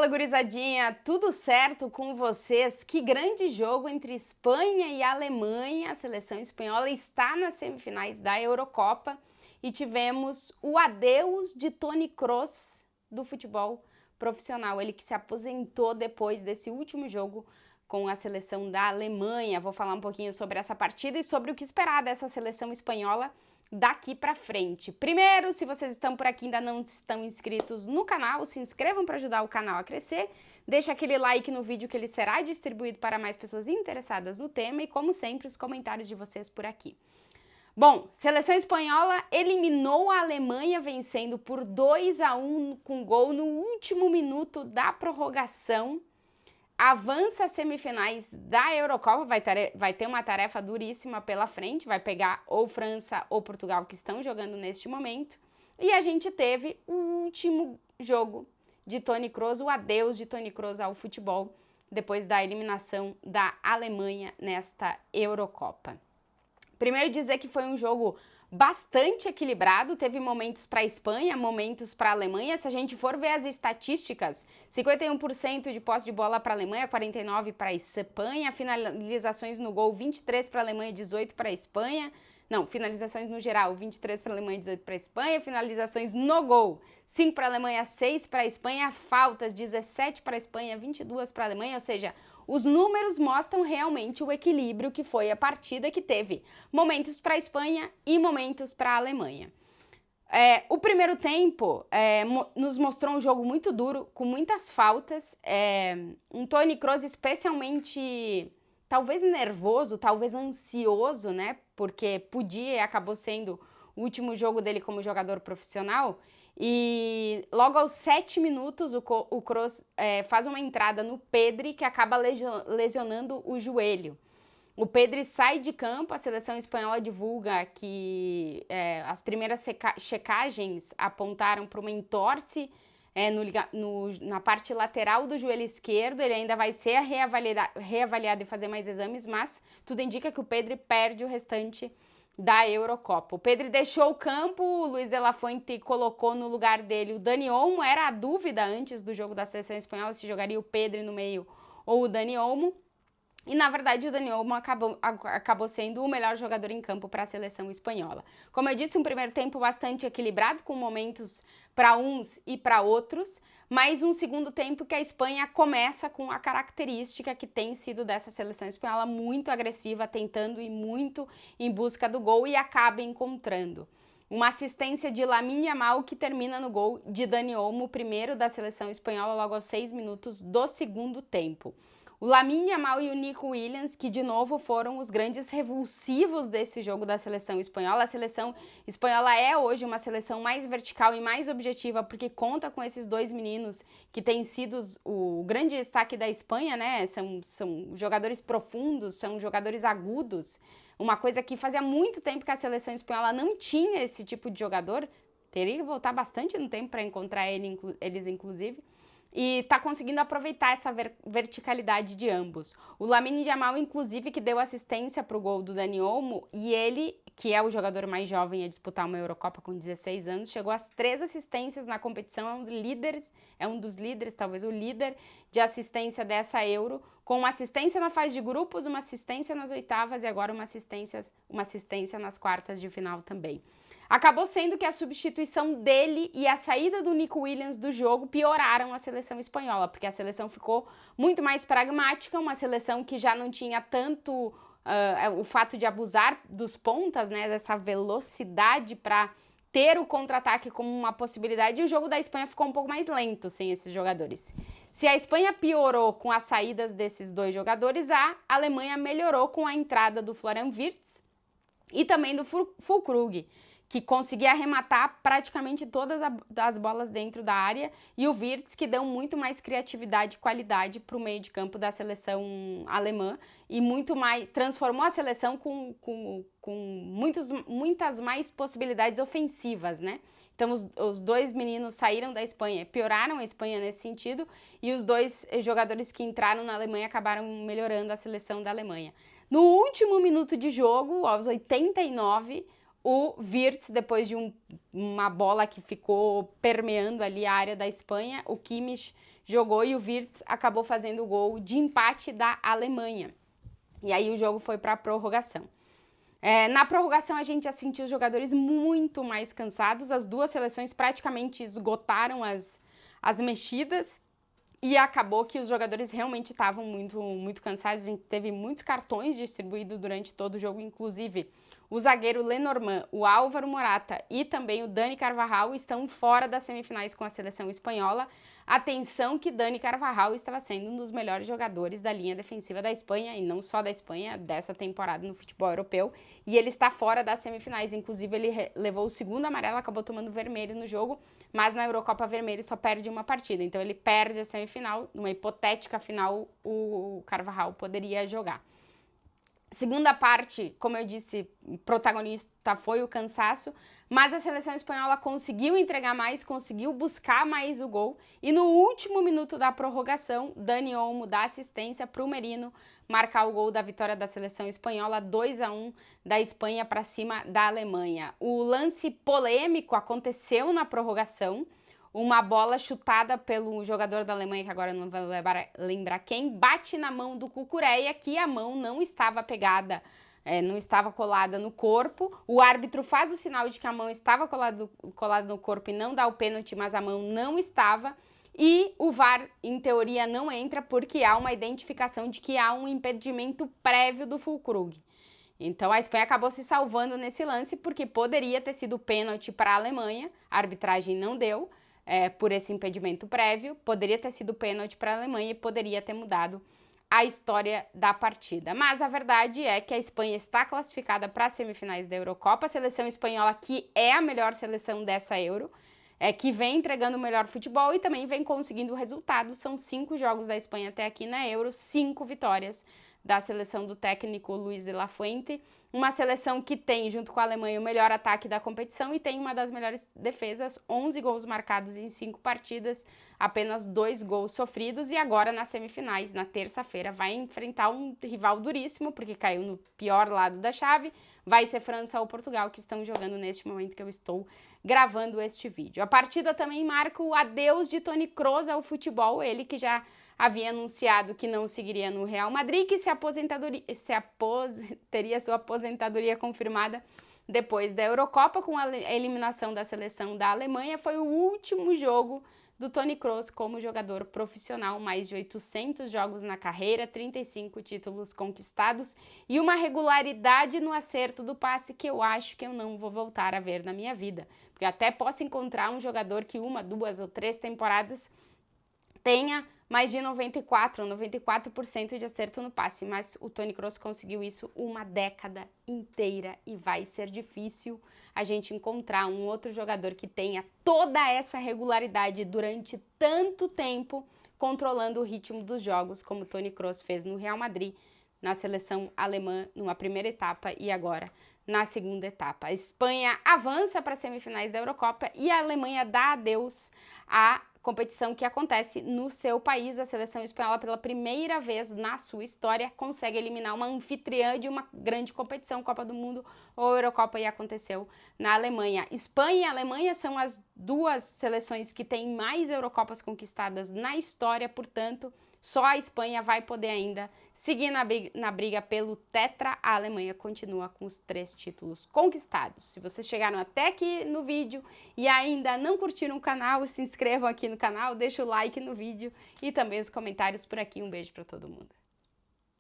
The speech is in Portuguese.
Fala, gurizadinha, tudo certo com vocês? Que grande jogo entre Espanha e Alemanha. A seleção espanhola está nas semifinais da Eurocopa e tivemos o adeus de Toni Kroos do futebol profissional. Ele que se aposentou depois desse último jogo com a seleção da Alemanha. Vou falar um pouquinho sobre essa partida e sobre o que esperar dessa seleção espanhola daqui pra frente. Primeiro, se vocês estão por aqui e ainda não estão inscritos no canal, se inscrevam para ajudar o canal a crescer, deixa aquele like no vídeo que ele será distribuído para mais pessoas interessadas no tema e, como sempre, os comentários de vocês por aqui. Bom, seleção espanhola eliminou a Alemanha vencendo por 2-1 com gol no último minuto da prorrogação. Avança às semifinais da Eurocopa, vai ter uma tarefa duríssima pela frente, vai pegar ou França ou Portugal que estão jogando neste momento. E a gente teve o último jogo de Toni Kroos, o adeus de Toni Kroos ao futebol, depois da eliminação da Alemanha nesta Eurocopa. Primeiro dizer que foi um jogo bastante equilibrado, teve momentos para a Espanha, momentos para a Alemanha. Se a gente for ver as estatísticas, 51% de posse de bola para a Alemanha, 49% para a Espanha, finalizações no gol, 23% para a Alemanha, 18% para a Espanha. Não, finalizações no geral, 23 para a Alemanha, 18 para a Espanha, finalizações no gol, 5 para a Alemanha, 6 para a Espanha, faltas, 17 para a Espanha, 22 para a Alemanha, ou seja, os números mostram realmente o equilíbrio que foi a partida, que teve momentos para a Espanha e momentos para a Alemanha. O primeiro tempo nos mostrou um jogo muito duro, com muitas faltas, um Toni Kroos especialmente talvez nervoso, talvez ansioso, né? Porque podia e acabou sendo o último jogo dele como jogador profissional. E logo aos 7 minutos o Kroos faz uma entrada no Pedri que acaba lesionando o joelho. O Pedri sai de campo, a seleção espanhola divulga que as primeiras checagens apontaram para uma entorse na parte lateral do joelho esquerdo. Ele ainda vai ser reavaliado e fazer mais exames, mas tudo indica que o Pedri perde o restante da Eurocopa. O Pedri deixou o campo, o Luis de la Fuente colocou no lugar dele o Dani Olmo. Era a dúvida antes do jogo da seleção espanhola se jogaria o Pedri no meio ou o Dani Olmo. E, na verdade, o Dani Olmo acabou sendo o melhor jogador em campo para a seleção espanhola. Como eu disse, um primeiro tempo bastante equilibrado, com momentos para uns e para outros, mas um segundo tempo que a Espanha começa com a característica que tem sido dessa seleção espanhola, muito agressiva, tentando ir muito em busca do gol e acaba encontrando. Uma assistência de Lamine Yamal que termina no gol de Dani Olmo, primeiro da seleção espanhola, logo aos 6 minutos do segundo tempo. O Lamine Yamal e o Nico Williams, que de novo foram os grandes revulsivos desse jogo da seleção espanhola. A seleção espanhola é hoje uma seleção mais vertical e mais objetiva, porque conta com esses dois meninos que têm sido o grande destaque da Espanha, né? São jogadores profundos, são jogadores agudos. Uma coisa que fazia muito tempo que a seleção espanhola não tinha esse tipo de jogador. Teria que voltar bastante no tempo para encontrar eles, inclusive. E está conseguindo aproveitar essa verticalidade de ambos. O Lamine Yamal, inclusive, que deu assistência para o gol do Dani Olmo, e ele, que é o jogador mais jovem a disputar uma Eurocopa com 16 anos, chegou às 3 assistências na competição, é um dos líderes, talvez o líder de assistência dessa Euro, com uma assistência na fase de grupos, uma assistência nas oitavas e agora uma assistência nas quartas de final também. Acabou sendo que a substituição dele e a saída do Nico Williams do jogo pioraram a seleção espanhola, porque a seleção ficou muito mais pragmática, uma seleção que já não tinha tanto o fato de abusar dos pontas, né, dessa velocidade para ter o contra-ataque como uma possibilidade, e o jogo da Espanha ficou um pouco mais lento sem esses jogadores. Se a Espanha piorou com as saídas desses dois jogadores, a Alemanha melhorou com a entrada do Florian Wirtz e também do Füllkrug, que conseguia arrematar praticamente todas as bolas dentro da área, e o Wirtz, que deu muito mais criatividade e qualidade para o meio de campo da seleção alemã, e muito mais, transformou a seleção com muitas mais possibilidades ofensivas, né? Então os dois meninos saíram da Espanha, pioraram a Espanha nesse sentido, e os dois jogadores que entraram na Alemanha acabaram melhorando a seleção da Alemanha. No último minuto de jogo, aos 89, o Wirtz, depois de uma bola que ficou permeando ali a área da Espanha, o Kimmich jogou e o Wirtz acabou fazendo o gol de empate da Alemanha. E aí o jogo foi para a prorrogação. Na prorrogação a gente já sentiu os jogadores muito mais cansados, as duas seleções praticamente esgotaram as mexidas e acabou que os jogadores realmente estavam muito cansados. A gente teve muitos cartões distribuídos durante todo o jogo, inclusive o zagueiro Lenormand, o Álvaro Morata e também o Dani Carvajal estão fora das semifinais com a seleção espanhola. Atenção que Dani Carvajal estava sendo um dos melhores jogadores da linha defensiva da Espanha, e não só da Espanha, dessa temporada no futebol europeu, e ele está fora das semifinais. Inclusive ele levou o segundo amarelo, acabou tomando vermelho no jogo, mas na Eurocopa vermelho só perde uma partida, então ele perde a semifinal. Numa hipotética final, o Carvajal poderia jogar. Segunda parte, como eu disse, protagonista foi o cansaço, mas a seleção espanhola conseguiu entregar mais, conseguiu buscar mais o gol, e no último minuto da prorrogação, Dani Olmo dá assistência para o Merino marcar o gol da vitória da seleção espanhola, 2-1 da Espanha para cima da Alemanha. O lance polêmico aconteceu na prorrogação, uma bola chutada pelo jogador da Alemanha, que agora não vou lembrar quem, bate na mão do Cucurella, que a mão não estava pegada, não estava colada no corpo. O árbitro faz o sinal de que a mão estava colada no corpo e não dá o pênalti, mas a mão não estava. E o VAR, em teoria, não entra porque há uma identificação de que há um impedimento prévio do Füllkrug. Então a Espanha acabou se salvando nesse lance porque poderia ter sido pênalti para a Alemanha, a arbitragem não deu. Por esse impedimento prévio, poderia ter sido pênalti para a Alemanha e poderia ter mudado a história da partida. Mas a verdade é que a Espanha está classificada para as semifinais da Eurocopa, a seleção espanhola que é a melhor seleção dessa Euro, que vem entregando o melhor futebol e também vem conseguindo resultados. São 5 jogos da Espanha até aqui na Euro, 5 vitórias da seleção do técnico Luis de la Fuente, uma seleção que tem, junto com a Alemanha, o melhor ataque da competição e tem uma das melhores defesas, 11 gols marcados em 5 partidas, apenas 2 gols sofridos, e agora nas semifinais, na terça-feira, vai enfrentar um rival duríssimo, porque caiu no pior lado da chave, vai ser França ou Portugal, que estão jogando neste momento que eu estou gravando este vídeo. A partida também marca o adeus de Toni Kroos ao futebol, ele que já havia anunciado que não seguiria no Real Madrid, que teria sua aposentadoria confirmada depois da Eurocopa, com a eliminação da seleção da Alemanha. Foi o último jogo do Toni Kroos como jogador profissional, mais de 800 jogos na carreira, 35 títulos conquistados e uma regularidade no acerto do passe que eu acho que eu não vou voltar a ver na minha vida. Porque até posso encontrar um jogador que 1, 2 ou 3 temporadas tenha mais de 94% de acerto no passe, mas o Toni Kroos conseguiu isso uma década inteira e vai ser difícil a gente encontrar um outro jogador que tenha toda essa regularidade durante tanto tempo, controlando o ritmo dos jogos, como o Toni Kroos fez no Real Madrid, na seleção alemã, numa primeira etapa e agora na segunda etapa. A Espanha avança para as semifinais da Eurocopa e a Alemanha dá adeus à competição que acontece no seu país. A seleção espanhola, pela primeira vez na sua história, consegue eliminar uma anfitriã de uma grande competição, Copa do Mundo ou Eurocopa, e aconteceu na Alemanha. Espanha e Alemanha são as duas seleções que têm mais Eurocopas conquistadas na história, portanto, só a Espanha vai poder ainda seguir na briga pelo tetra. A Alemanha continua com os 3 títulos conquistados. Se vocês chegaram até aqui no vídeo e ainda não curtiram o canal, se inscrevam aqui no canal, deixa o like no vídeo e também os comentários por aqui. Um beijo para todo mundo.